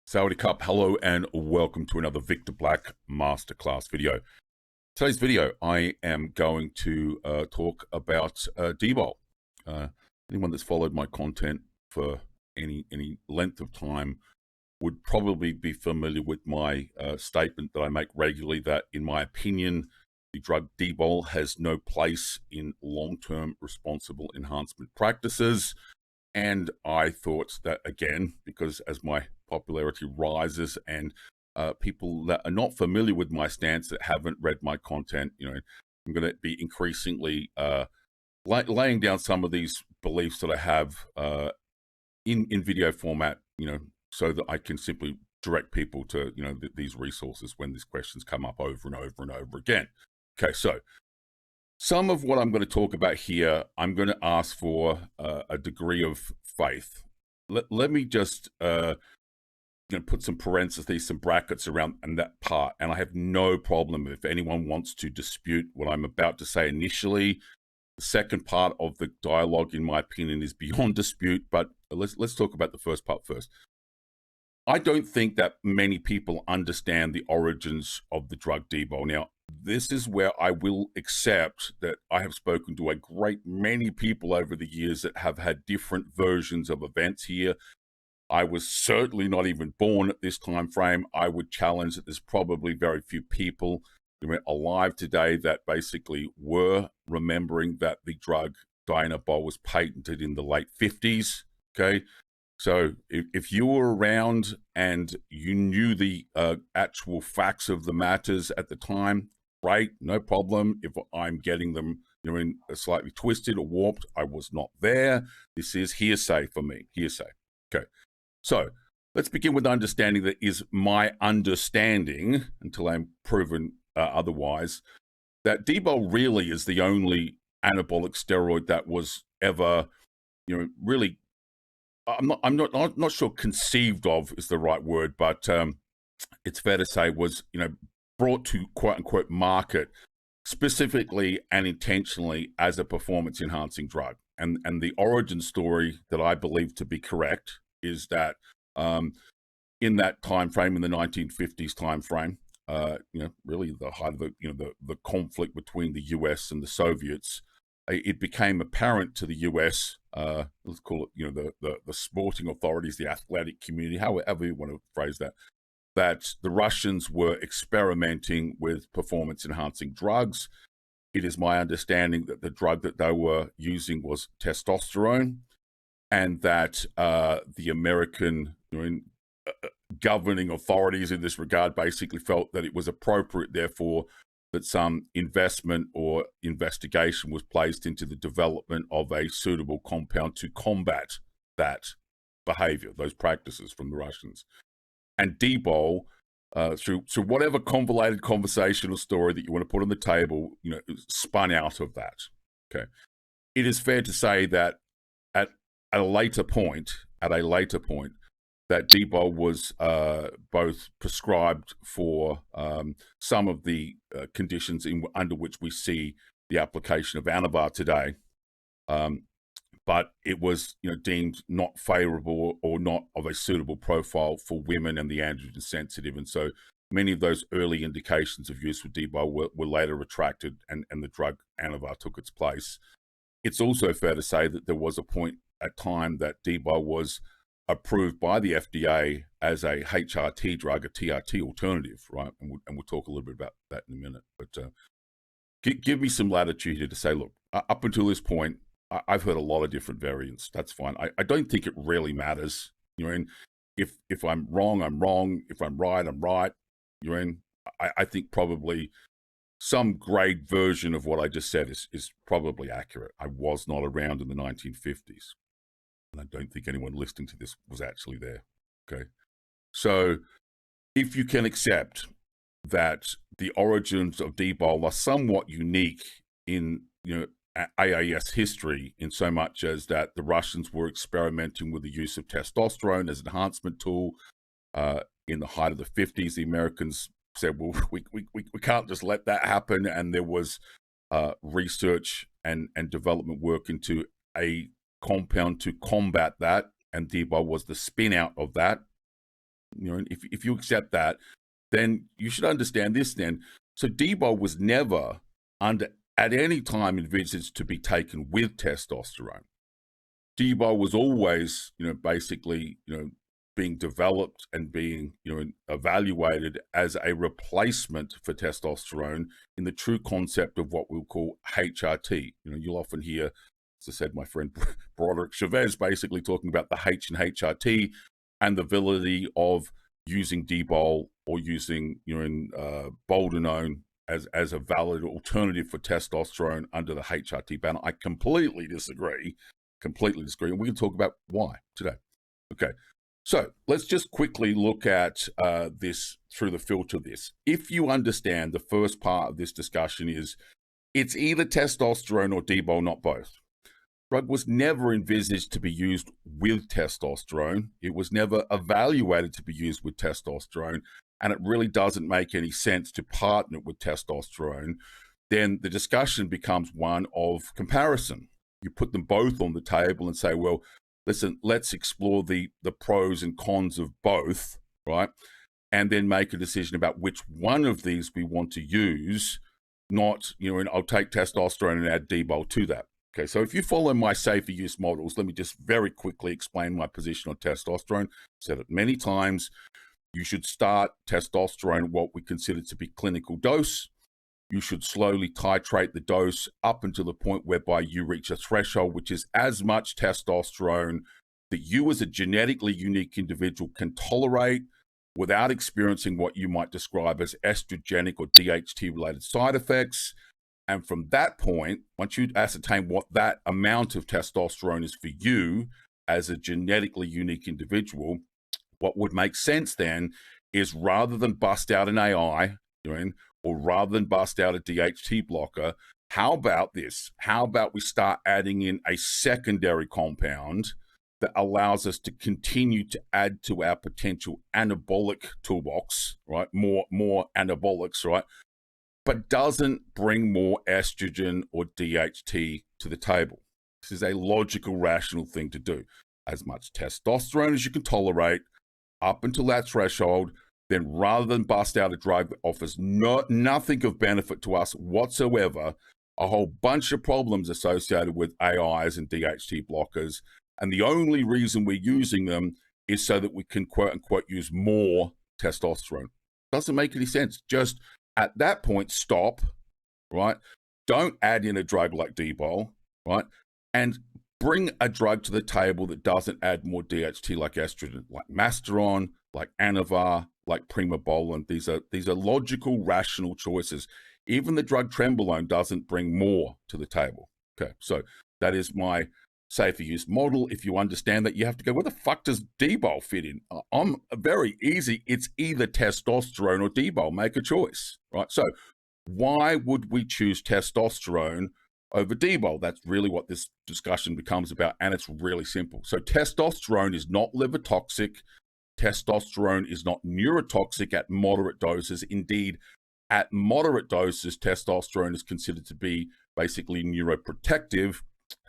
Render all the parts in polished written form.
Saudi Cup, hello and welcome to another Victor Black Masterclass video. Today's video, I am going to talk about Dbol. Anyone that's followed my content for any length of time would probably be familiar with my statement that I make regularly that, in my opinion, the drug Dbol has no place in long-term responsible enhancement practices. And I thought that, again, because as my popularity rises and people that are not familiar with my stance, that haven't read my content, I'm going to be increasingly laying down some of these beliefs that I have in video format, so that I can simply direct people to, these resources when these questions come up over and over and over again. Okay, so some of what I'm going to talk about here, I'm going to ask for a degree of faith. Let me just put some parentheses, some brackets around and that part, and I have no problem if anyone wants to dispute what I'm about to say initially. The second part of the dialogue, in my opinion, is beyond dispute, but let's talk about the first part first. I don't think that many people understand the origins of the drug Dbol. Now, this is where I will accept that I have spoken to a great many people over the years that have had different versions of events here. I was certainly not even born at this time frame. I would challenge that there's probably very few people alive today that basically were remembering that the drug Dbol was patented in the late 50s, okay? So if you were around and you knew the actual facts of the matters at the time, right, no problem. If I'm getting them in slightly twisted or warped, I was not there. This is hearsay for me, hearsay. Okay, so let's begin with understanding that is my understanding, until I'm proven otherwise, that Dbol really is the only anabolic steroid that was ever, really, I'm not sure conceived of is the right word, but it's fair to say was, brought to quote unquote market specifically and intentionally as a performance enhancing drug. And the origin story that I believe to be correct is that in that time frame, in the 1950s time frame, really the height of the conflict between the US and the Soviets, it became apparent to the US, let's call it, the sporting authorities, the athletic community, however you want to phrase that the Russians were experimenting with performance-enhancing drugs. It is my understanding that the drug that they were using was testosterone, and that the American governing authorities in this regard basically felt that it was appropriate, therefore, that some investment or investigation was placed into the development of a suitable compound to combat that behavior, those practices from the Russians. And Dbol, through whatever convoluted conversation or story that you want to put on the table, spun out of that. Okay, it is fair to say that at a later point, that Dbol was both prescribed for some of the conditions under which we see the application of Anavar today. But it was, deemed not favorable or not of a suitable profile for women and the androgen sensitive. And so many of those early indications of use with Dbol were later retracted, and the drug Anavar took its place. It's also fair to say that there was a point at time that Dbol was approved by the FDA as a HRT drug, a TRT alternative, right? And we'll talk a little bit about that in a minute. But give me some latitude here to say, look, up until this point, I've heard a lot of different variants. That's fine. I don't think it really matters. And if I'm wrong, I'm wrong. If I'm right, I'm right. I think probably some grade version of what I just said is probably accurate. I was not around in the 1950s. And I don't think anyone listening to this was actually there. Okay. So if you can accept that the origins of Dbol are somewhat unique in, AAS history, in so much as that the Russians were experimenting with the use of testosterone as an enhancement tool in the height of the 50s. The Americans said, well, we can't just let that happen. And there was research and development work into a compound to combat that. And Dbol was the spin out of that. And if you accept that, then you should understand this then. So Dbol was never at any time envisaged to be taken with testosterone. Dbol was always, basically, being developed and being, evaluated as a replacement for testosterone in the true concept of what we'll call HRT. You'll often hear, as I said, my friend Broderick Chavez basically talking about the H and HRT and the validity of using Dbol or using, Boldenone as a valid alternative for testosterone under the HRT banner. I completely disagree. And we can talk about why today. Okay. So let's just quickly look at this through the filter of this. If you understand the first part of this discussion is it's either testosterone or Dbol, not both. Drug was never envisaged to be used with testosterone. It was never evaluated to be used with testosterone, and it really doesn't make any sense to partner with testosterone. Then the discussion becomes one of comparison. You put them both on the table and say, well, listen, let's explore the pros and cons of both, right? And then make a decision about which one of these we want to use, not, and I'll take testosterone and add Dbol to that. Okay, so if you follow my safer use models, let me just very quickly explain my position on testosterone. I've said it many times. You should start testosterone what we consider to be clinical dose. You should slowly titrate the dose up until the point whereby you reach a threshold, which is as much testosterone that you as a genetically unique individual can tolerate without experiencing what you might describe as estrogenic or DHT-related side effects. And from that point, once you ascertain what that amount of testosterone is for you as a genetically unique individual, what would make sense then is rather than bust out an AI, or rather than bust out a DHT blocker, how about this? How about we start adding in a secondary compound that allows us to continue to add to our potential anabolic toolbox, right? More anabolics, right? But doesn't bring more estrogen or DHT to the table. This is a logical, rational thing to do. As much testosterone as you can tolerate up until that threshold, then rather than bust out a drug that offers nothing of benefit to us whatsoever, a whole bunch of problems associated with AIs and DHT blockers, and the only reason we're using them is so that we can quote-unquote use more testosterone. Doesn't make any sense. Just at that point, stop, right? Don't add in a drug like Dbol, right? And bring a drug to the table that doesn't add more DHT like estrogen, like Masteron, like Anavar, like Primobolan. These are logical, rational choices. Even the drug Trenbolone doesn't bring more to the table. Okay, so that is my safer use model. If you understand that, you have to go, where the fuck does Dbol fit in? I'm very easy. It's either testosterone or Dbol. Make a choice, right? So why would we choose testosterone over Dbol? That's really what this discussion becomes about, and it's really simple. So testosterone is not liver toxic. Testosterone is not neurotoxic at moderate doses. Indeed, at moderate doses, testosterone is considered to be basically neuroprotective.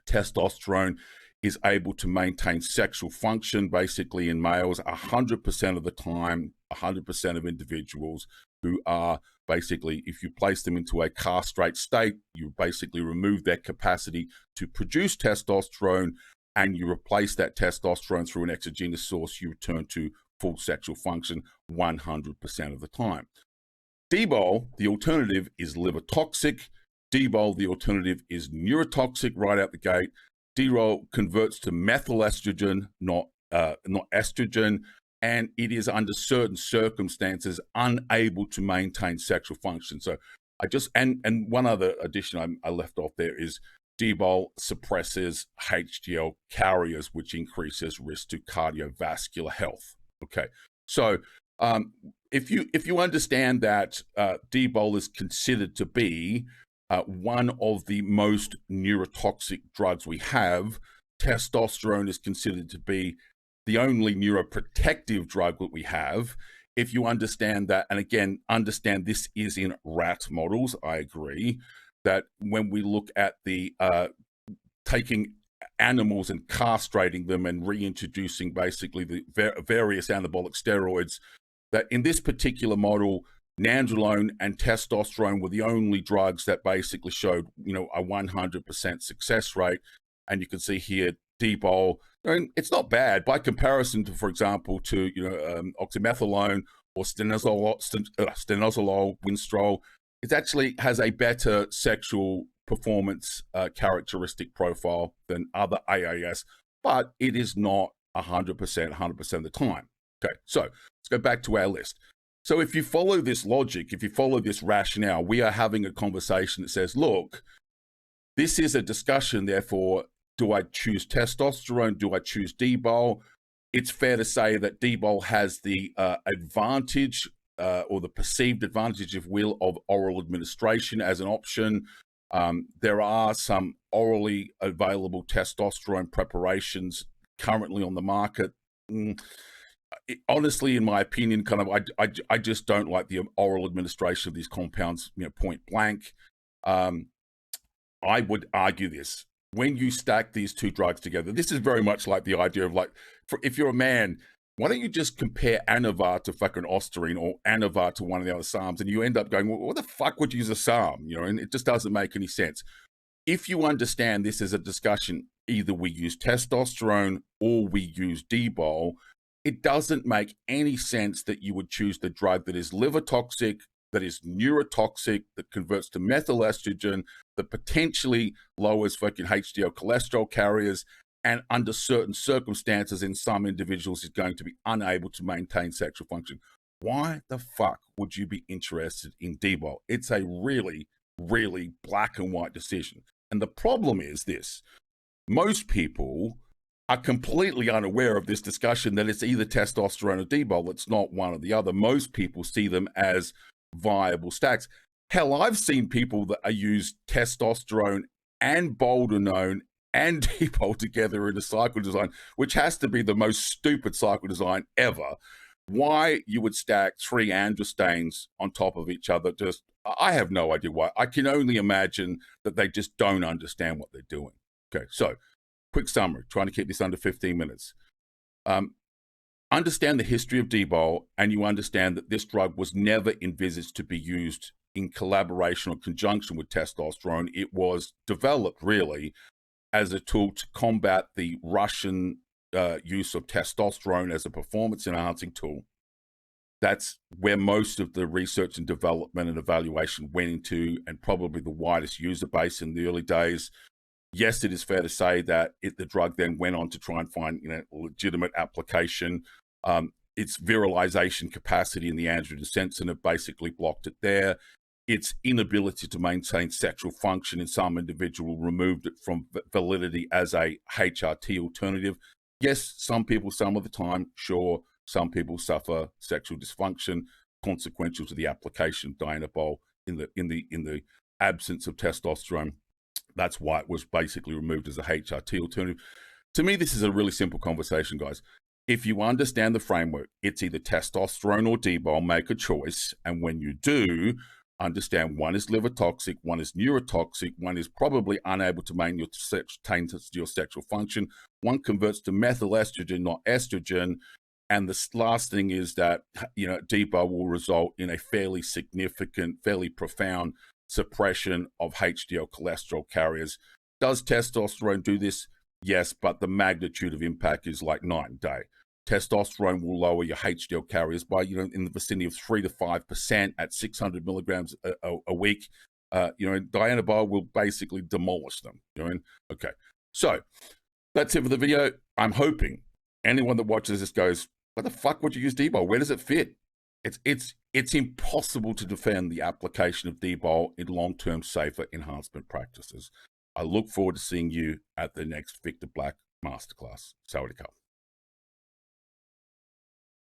Testosterone is able to maintain sexual function basically in males 100% of the time, 100% of individuals who are basically, if you place them into a castrate state, you basically remove their capacity to produce testosterone and you replace that testosterone through an exogenous source, you return to full sexual function 100% of the time. Dbol, the alternative, is liver toxic. Dbol, the alternative, is neurotoxic right out the gate. Dbol converts to methyl estrogen, not estrogen, and it is under certain circumstances unable to maintain sexual function. So I just, and one other addition I left off there is Dbol suppresses HDL carriers, which increases risk to cardiovascular health. Okay, so if you understand that Dbol is considered to be one of the most neurotoxic drugs we have, testosterone is considered to be the only neuroprotective drug that we have. If you understand that, and again, understand this is in rat models, I agree, that when we look at the taking animals and castrating them and reintroducing basically the various anabolic steroids, that in this particular model, nandrolone and testosterone were the only drugs that basically showed, a 100% success rate. And you can see here, Dbol, it's not bad by comparison to, for example, to oxymethylone or stenozolol, winstrol. It actually has a better sexual performance characteristic profile than other AAS, but it is not 100% of the time. Okay, so let's go back to our list. So if you follow this logic, if you follow this rationale, we are having a conversation that says, look, this is a discussion, therefore, do I choose testosterone? Do I choose Dbol? It's fair to say that Dbol has the advantage or the perceived advantage, if you will, of oral administration as an option. There are some orally available testosterone preparations currently on the market. Honestly, in my opinion, I just don't like the oral administration of these compounds, point blank. I would argue this. When you stack these two drugs together, this is very much like the idea of if you're a man, why don't you just compare Anavar to fucking Ostarine or Anavar to one of the other SARMs, and you end up going, well, what the fuck would you use a SARM? And it just doesn't make any sense. If you understand this as a discussion, either we use testosterone or we use Dbol, it doesn't make any sense that you would choose the drug that is liver toxic, that is neurotoxic, that converts to methyl estrogen, that potentially lowers fucking HDL cholesterol carriers, and under certain circumstances in some individuals is going to be unable to maintain sexual function. Why the fuck would you be interested in Dbol? It's a really, really black and white decision. And the problem is this: most people are completely unaware of this discussion that it's either testosterone or Dbol. It's not one or the other. Most people see them as viable stacks. Hell, I've seen people that use testosterone and boldenone and Dbol together in a cycle design, which has to be the most stupid cycle design ever. Why you would stack three androstanes on top of each other, I have no idea why. I can only imagine that they just don't understand what they're doing. Okay, so quick summary, trying to keep this under 15 minutes. Understand the history of Dbol, and you understand that this drug was never envisaged to be used in collaboration or conjunction with testosterone. It was developed really as a tool to combat the Russian use of testosterone as a performance-enhancing tool. That's where most of the research and development and evaluation went into, and probably the widest user base in the early days. Yes, it is fair to say that the drug then went on to try and find legitimate application. Its virilization capacity in the androgen sensitive basically blocked it there. Its inability to maintain sexual function in some individual removed it from validity as a HRT alternative. Yes, some people, some of the time, sure, some people suffer sexual dysfunction consequential to the application of Dbol in the absence of testosterone. That's why it was basically removed as a HRT alternative. To me, this is a really simple conversation, guys. If you understand the framework, it's either testosterone or Dbol, make a choice. And when you do, understand one is liver toxic, one is neurotoxic, one is probably unable to maintain your sexual function, one converts to methyl estrogen, not estrogen. And the last thing is that, Dbol will result in a fairly significant, fairly profound suppression of HDL cholesterol carriers. Does testosterone do this? Yes, but the magnitude of impact is like night and day. Testosterone will lower your HDL carriers by, in the vicinity of 3 to 5% at 600 milligrams a week. Dbol will basically demolish them. Okay, so that's it for the video. I'm hoping anyone that watches this goes, "What the fuck would you use Dbol? Where does it fit?" It's impossible to defend the application of Dbol in long-term safer enhancement practices. I look forward to seeing you at the next Victor Black Masterclass. Sawadee ka.